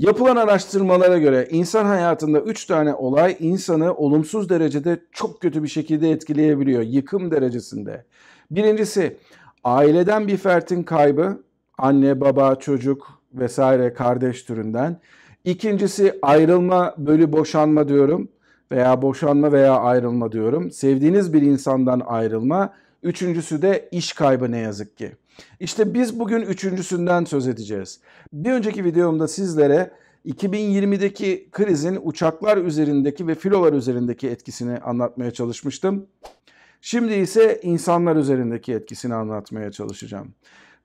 Yapılan araştırmalara göre insan hayatında 3 tane olay insanı olumsuz derecede çok kötü bir şekilde etkileyebiliyor. Yıkım derecesinde. Birincisi aileden bir fertin kaybı. Anne, baba, çocuk vesaire kardeş türünden. İkincisi ayrılma, boşanma diyorum. Veya boşanma veya ayrılma diyorum. Sevdiğiniz bir insandan ayrılma. Üçüncüsü de iş kaybı ne yazık ki. İşte biz bugün üçüncüsünden söz edeceğiz. Bir önceki videomda sizlere 2020'deki krizin uçaklar üzerindeki ve filolar üzerindeki etkisini anlatmaya çalışmıştım. Şimdi ise insanlar üzerindeki etkisini anlatmaya çalışacağım.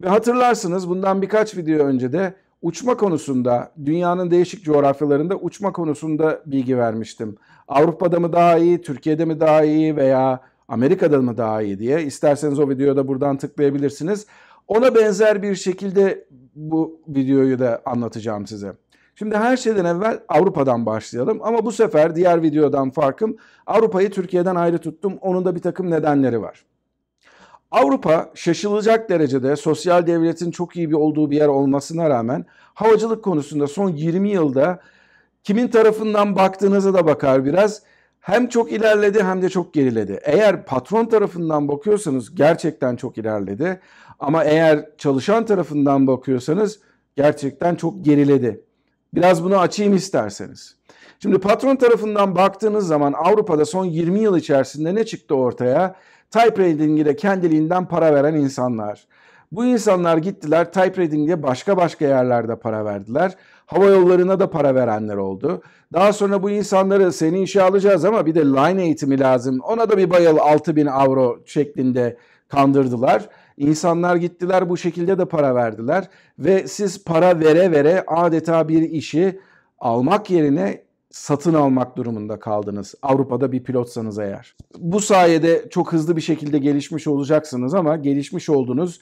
Ve hatırlarsınız bundan birkaç video önce de uçma konusunda, dünyanın değişik coğrafyalarında uçma konusunda bilgi vermiştim. Avrupa'da mı daha iyi, Türkiye'de mi daha iyi veya Amerika'da mı daha iyi diye. İsterseniz o videoya da buradan tıklayabilirsiniz. Ona benzer bir şekilde bu videoyu da anlatacağım size. Şimdi her şeyden evvel Avrupa'dan başlayalım ama bu sefer diğer videodan farkım Avrupa'yı Türkiye'den ayrı tuttum. Onun da bir takım nedenleri var. Avrupa şaşılacak derecede sosyal devletin çok iyi olduğu bir yer olmasına rağmen havacılık konusunda son 20 yılda kimin tarafından baktığınıza da bakar biraz. Hem çok ilerledi hem de çok geriledi. Eğer patron tarafından bakıyorsanız gerçekten çok ilerledi. Ama eğer çalışan tarafından bakıyorsanız gerçekten çok geriledi. Biraz bunu açayım isterseniz. Şimdi patron tarafından baktığınız zaman Avrupa'da son 20 yıl içerisinde ne çıktı ortaya? Typewriting'e kendiliğinden para veren insanlar. Bu insanlar gittiler typewriting'e başka yerlerde para verdiler. Hava yollarına da para verenler oldu. Daha sonra bu insanları seni işe alacağız ama bir de line eğitimi lazım. Ona da bir bayıl 6.000 euro şeklinde kandırdılar. İnsanlar gittiler bu şekilde de para verdiler. Ve siz para vere vere adeta bir işi almak yerine satın almak durumunda kaldınız. Avrupa'da bir pilotsanız eğer. Bu sayede çok hızlı bir şekilde gelişmiş olacaksınız ama gelişmiş oldunuz.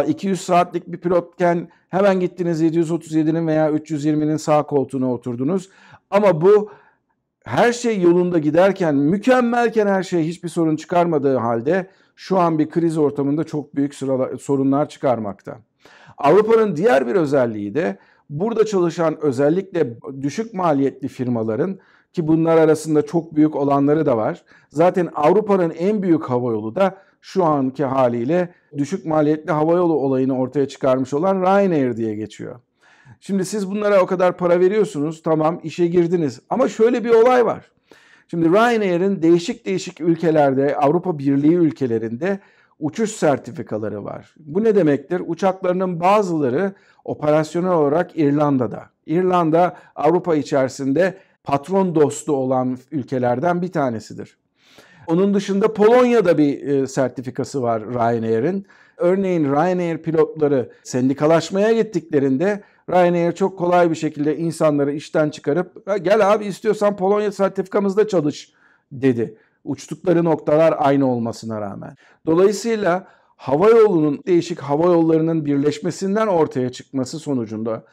200 saatlik bir pilotken hemen gittiniz 737'nin veya 320'nin sağ koltuğuna oturdunuz. Ama bu her şey yolunda giderken, mükemmelken her şey hiçbir sorun çıkarmadığı halde şu an bir kriz ortamında çok büyük sorunlar çıkarmakta. Avrupa'nın diğer bir özelliği de burada çalışan özellikle düşük maliyetli firmaların ki bunlar arasında çok büyük olanları da var. Zaten Avrupa'nın en büyük havayolu da şu anki haliyle düşük maliyetli havayolu olayını ortaya çıkarmış olan Ryanair diye geçiyor. Şimdi siz bunlara o kadar para veriyorsunuz, tamam işe girdiniz ama şöyle bir olay var. Şimdi Ryanair'in değişik ülkelerde, Avrupa Birliği ülkelerinde uçuş sertifikaları var. Bu ne demektir? Uçaklarının bazıları operasyonel olarak İrlanda'da. İrlanda Avrupa içerisinde patron dostu olan ülkelerden bir tanesidir. Onun dışında Polonya'da bir sertifikası var Ryanair'in. Örneğin Ryanair pilotları sendikalaşmaya gittiklerinde Ryanair çok kolay bir şekilde insanları işten çıkarıp gel abi istiyorsan Polonya sertifikamızda çalış dedi. Uçtukları noktalar aynı olmasına rağmen. Dolayısıyla değişik hava yollarının birleşmesinden ortaya çıkması sonucunda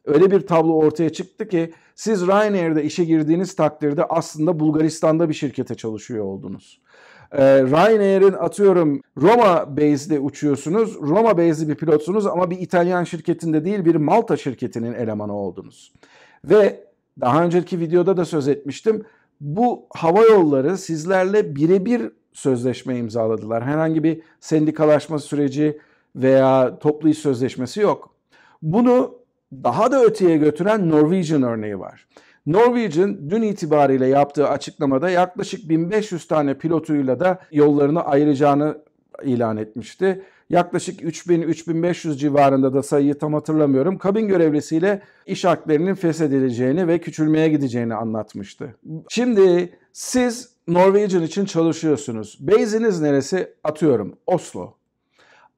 öyle bir tablo ortaya çıktı ki siz Ryanair'de işe girdiğiniz takdirde aslında Bulgaristan'da bir şirkete çalışıyor oldunuz. Ryanair'in atıyorum Roma base'de uçuyorsunuz. Roma base'li bir pilotsunuz ama bir İtalyan şirketinde değil bir Malta şirketinin elemanı oldunuz. Ve daha önceki videoda da söz etmiştim. Bu hava yolları sizlerle birebir sözleşme imzaladılar. Herhangi bir sendikalaşma süreci veya toplu iş sözleşmesi yok. Bunu daha da öteye götüren Norwegian örneği var. Norwegian dün itibariyle yaptığı açıklamada yaklaşık 1500 tane pilotuyla da yollarını ayıracağını ilan etmişti. Yaklaşık 3000-3500 civarında da sayıyı tam hatırlamıyorum. Kabin görevlisiyle iş haklarının feshedileceğini ve küçülmeye gideceğini anlatmıştı. Şimdi siz Norwegian için çalışıyorsunuz. Base'iniz neresi? Atıyorum Oslo.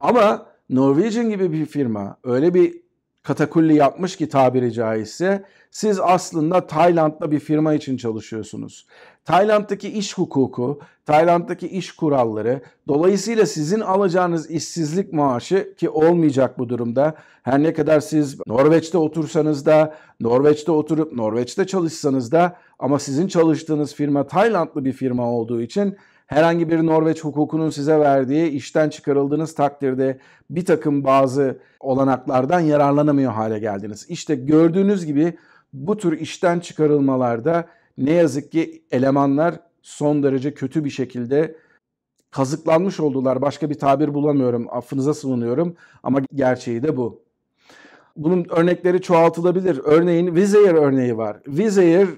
Ama Norwegian gibi bir firma öyle bir katakulli yapmış ki tabiri caizse siz aslında Tayland'da bir firma için çalışıyorsunuz. Tayland'daki iş hukuku, Tayland'daki iş kuralları, dolayısıyla sizin alacağınız işsizlik maaşı ki olmayacak bu durumda. Her ne kadar siz Norveç'te otursanız da, Norveç'te oturup Norveç'te çalışsanız da ama sizin çalıştığınız firma Taylandlı bir firma olduğu için herhangi bir Norveç hukukunun size verdiği işten çıkarıldığınız takdirde bir takım bazı olanaklardan yararlanamıyor hale geldiniz. İşte gördüğünüz gibi bu tür işten çıkarılmalarda ne yazık ki elemanlar son derece kötü bir şekilde kazıklanmış oldular. Başka bir tabir bulamıyorum. Affınıza sığınıyorum ama gerçeği de bu. Bunun örnekleri çoğaltılabilir. Örneğin Wizz Air örneği var. Wizz Air,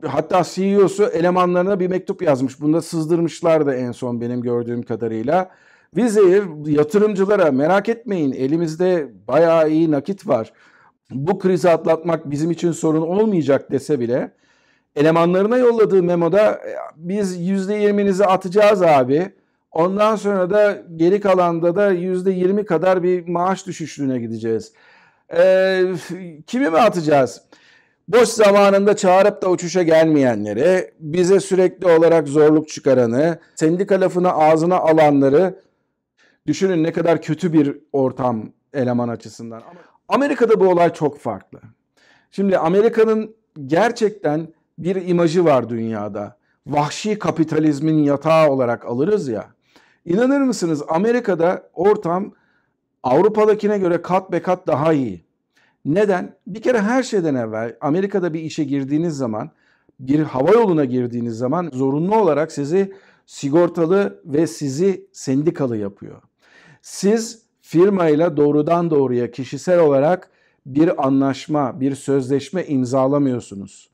hatta CEO'su elemanlarına bir mektup yazmış. Bunu da sızdırmışlar da en son benim gördüğüm kadarıyla. Wizz Air yatırımcılara merak etmeyin, elimizde bayağı iyi nakit var, bu krizi atlatmak bizim için sorun olmayacak dese bile elemanlarına yolladığı memoda biz %20'nizi atacağız abi. Ondan sonra da geri kalanda da %20 kadar bir maaş düşüşlüğüne gideceğiz. Kimi mi atacağız? Boş zamanında çağırıp da uçuşa gelmeyenleri, bize sürekli olarak zorluk çıkaranı, sendika lafını ağzına alanları düşünün, ne kadar kötü bir ortam eleman açısından. Amerika'da bu olay çok farklı. Şimdi Amerika'nın gerçekten bir imajı var dünyada. Vahşi kapitalizmin yatağı olarak alırız ya. İnanır mısınız, Amerika'da ortam Avrupa'dakine göre kat be kat daha iyi. Neden? Bir kere her şeyden evvel Amerika'da bir işe girdiğiniz zaman, bir hava yoluna girdiğiniz zaman zorunlu olarak sizi sigortalı ve sizi sendikalı yapıyor. Siz firmayla doğrudan doğruya kişisel olarak bir anlaşma, bir sözleşme imzalamıyorsunuz.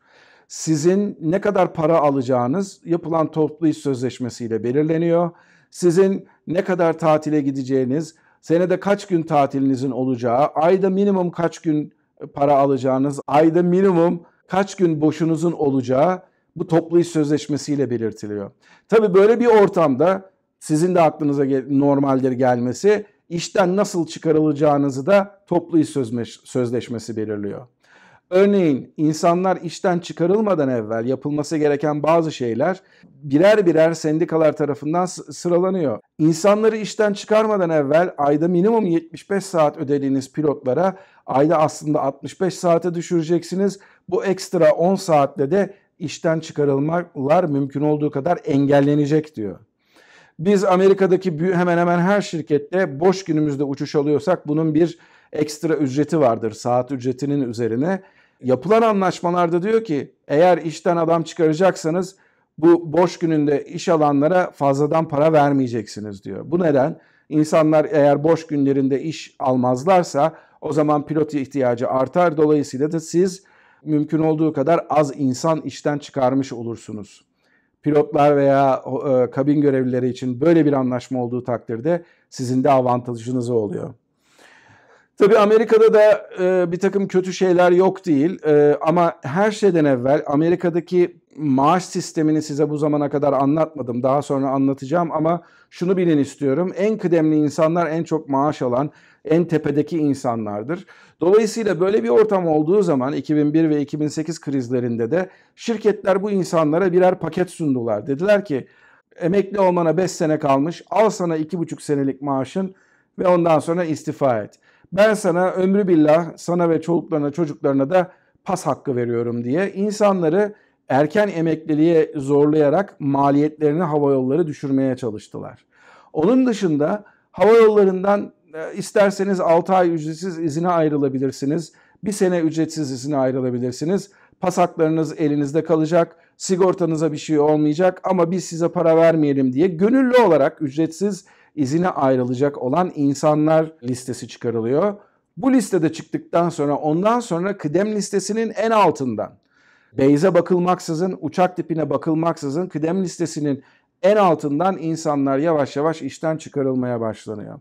Sizin ne kadar para alacağınız yapılan toplu iş sözleşmesiyle belirleniyor. Sizin ne kadar tatile gideceğiniz, senede kaç gün tatilinizin olacağı, ayda minimum kaç gün para alacağınız, ayda minimum kaç gün boşunuzun olacağı bu toplu iş sözleşmesiyle belirtiliyor. Tabii böyle bir ortamda sizin de aklınıza normaldir gelmesi, işten nasıl çıkarılacağınızı da toplu iş sözleşmesi belirliyor. Örneğin insanlar işten çıkarılmadan evvel yapılması gereken bazı şeyler birer birer sendikalar tarafından sıralanıyor. İnsanları işten çıkarmadan evvel ayda minimum 75 saat ödediğiniz pilotlara ayda aslında 65 saate düşüreceksiniz. Bu ekstra 10 saatle de işten çıkarılmalar mümkün olduğu kadar engellenecek diyor. Biz Amerika'daki hemen hemen her şirkette boş günümüzde uçuş alıyorsak bunun bir ekstra ücreti vardır, saat ücretinin üzerine. Yapılan anlaşmalarda diyor ki eğer işten adam çıkaracaksanız bu boş gününde iş alanlara fazladan para vermeyeceksiniz diyor. Bu neden? İnsanlar eğer boş günlerinde iş almazlarsa o zaman pilot ihtiyacı artar. Dolayısıyla da siz mümkün olduğu kadar az insan işten çıkarmış olursunuz. Pilotlar veya kabin görevlileri için böyle bir anlaşma olduğu takdirde sizin de avantajınız oluyor. Tabii Amerika'da da bir takım kötü şeyler yok değil ama her şeyden evvel Amerika'daki maaş sistemini size bu zamana kadar anlatmadım. Daha sonra anlatacağım ama şunu bilin istiyorum. En kıdemli insanlar en çok maaş alan, en tepedeki insanlardır. Dolayısıyla böyle bir ortam olduğu zaman 2001 ve 2008 krizlerinde de şirketler bu insanlara birer paket sundular. Dediler ki emekli olmana 5 sene kalmış, al sana 2,5 senelik maaşın ve ondan sonra istifa et. Ben sana ömrü billah, sana ve çoluklarına çocuklarına da pas hakkı veriyorum diye insanları erken emekliliğe zorlayarak maliyetlerini havayolları düşürmeye çalıştılar. Onun dışında havayollarından isterseniz 6 ay ücretsiz izine ayrılabilirsiniz, 1 sene ücretsiz izine ayrılabilirsiniz. Pas haklarınız elinizde kalacak, sigortanıza bir şey olmayacak ama biz size para vermeyelim diye gönüllü olarak ücretsiz izine ayrılacak olan insanlar listesi çıkarılıyor. Bu listede çıktıktan sonra ondan sonra kıdem listesinin en altından, beyze bakılmaksızın, uçak tipine bakılmaksızın kıdem listesinin en altından insanlar yavaş yavaş işten çıkarılmaya başlanıyor.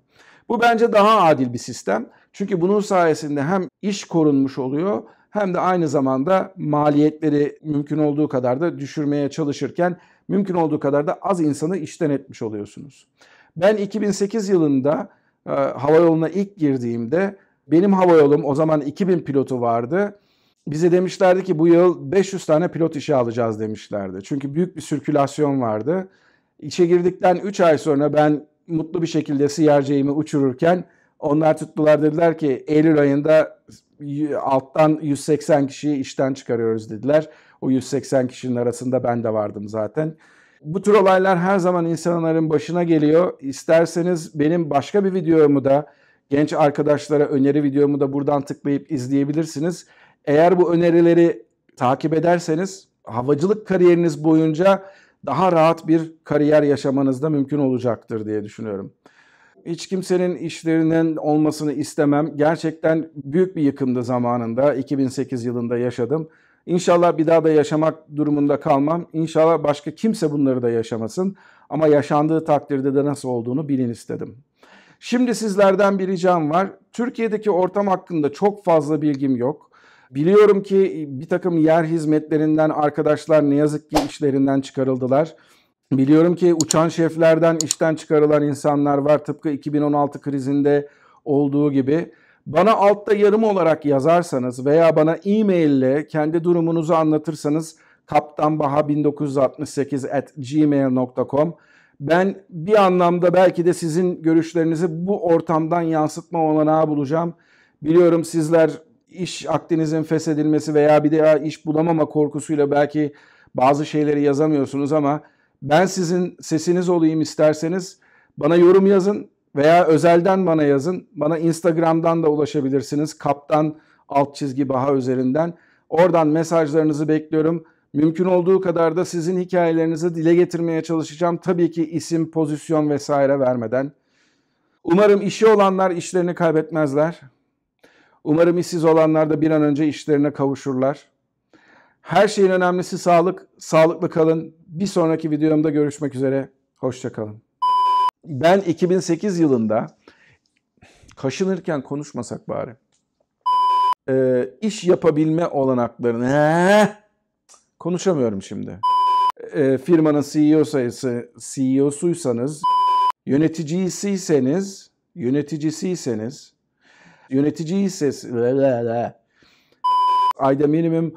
Bu bence daha adil bir sistem. Çünkü bunun sayesinde hem iş korunmuş oluyor hem de aynı zamanda maliyetleri mümkün olduğu kadar da düşürmeye çalışırken mümkün olduğu kadar da az insanı işten etmiş oluyorsunuz. Ben 2008 yılında havayoluna ilk girdiğimde benim havayolum o zaman 2000 pilotu vardı. Bize demişlerdi ki bu yıl 500 tane pilot işe alacağız demişlerdi. Çünkü büyük bir sirkülasyon vardı. İşe girdikten 3 ay sonra ben mutlu bir şekilde CRJ'imi uçururken onlar tuttular, dediler ki Eylül ayında alttan 180 kişiyi işten çıkarıyoruz dediler. O 180 kişinin arasında ben de vardım zaten. Bu tür olaylar her zaman insanların başına geliyor. İsterseniz benim başka bir videomu da, genç arkadaşlara öneri videomu da buradan tıklayıp izleyebilirsiniz. Eğer bu önerileri takip ederseniz havacılık kariyeriniz boyunca daha rahat bir kariyer yaşamanız da mümkün olacaktır diye düşünüyorum. Hiç kimsenin işlerinin olmasını istemem. Gerçekten büyük bir yıkımdı zamanında. 2008 yılında yaşadım. İnşallah bir daha da yaşamak durumunda kalmam. İnşallah başka kimse bunları da yaşamasın. Ama yaşandığı takdirde de nasıl olduğunu bilin istedim. Şimdi sizlerden bir ricam var. Türkiye'deki ortam hakkında çok fazla bilgim yok. Biliyorum ki bir takım yer hizmetlerinden arkadaşlar ne yazık ki işlerinden çıkarıldılar. Biliyorum ki uçan şeflerden işten çıkarılan insanlar var, tıpkı 2016 krizinde olduğu gibi. Bana altta yorum olarak yazarsanız veya bana e-mail ile kendi durumunuzu anlatırsanız kaptanbaha1968@gmail.com. Ben bir anlamda belki de sizin görüşlerinizi bu ortamdan yansıtma olanağı bulacağım. Biliyorum sizler iş akdinizin feshedilmesi veya bir daha iş bulamama korkusuyla belki bazı şeyleri yazamıyorsunuz ama ben sizin sesiniz olayım isterseniz bana yorum yazın veya özelden bana yazın. Bana Instagram'dan da ulaşabilirsiniz. Kaptan_Baha üzerinden. Oradan mesajlarınızı bekliyorum. Mümkün olduğu kadar da sizin hikayelerinizi dile getirmeye çalışacağım. Tabii ki isim, pozisyon vesaire vermeden. Umarım işi olanlar işlerini kaybetmezler. Umarım işsiz olanlar da bir an önce işlerine kavuşurlar. Her şeyin önemlisi sağlık. Sağlıklı kalın. Bir sonraki videomda görüşmek üzere. Hoşça kalın. Ben 2008 yılında kaşınırken konuşmasak bari. İş yapabilme olanaklarını konuşamıyorum şimdi. Firmanın CEO'suysanız, yöneticisiyseniz, ayda minimum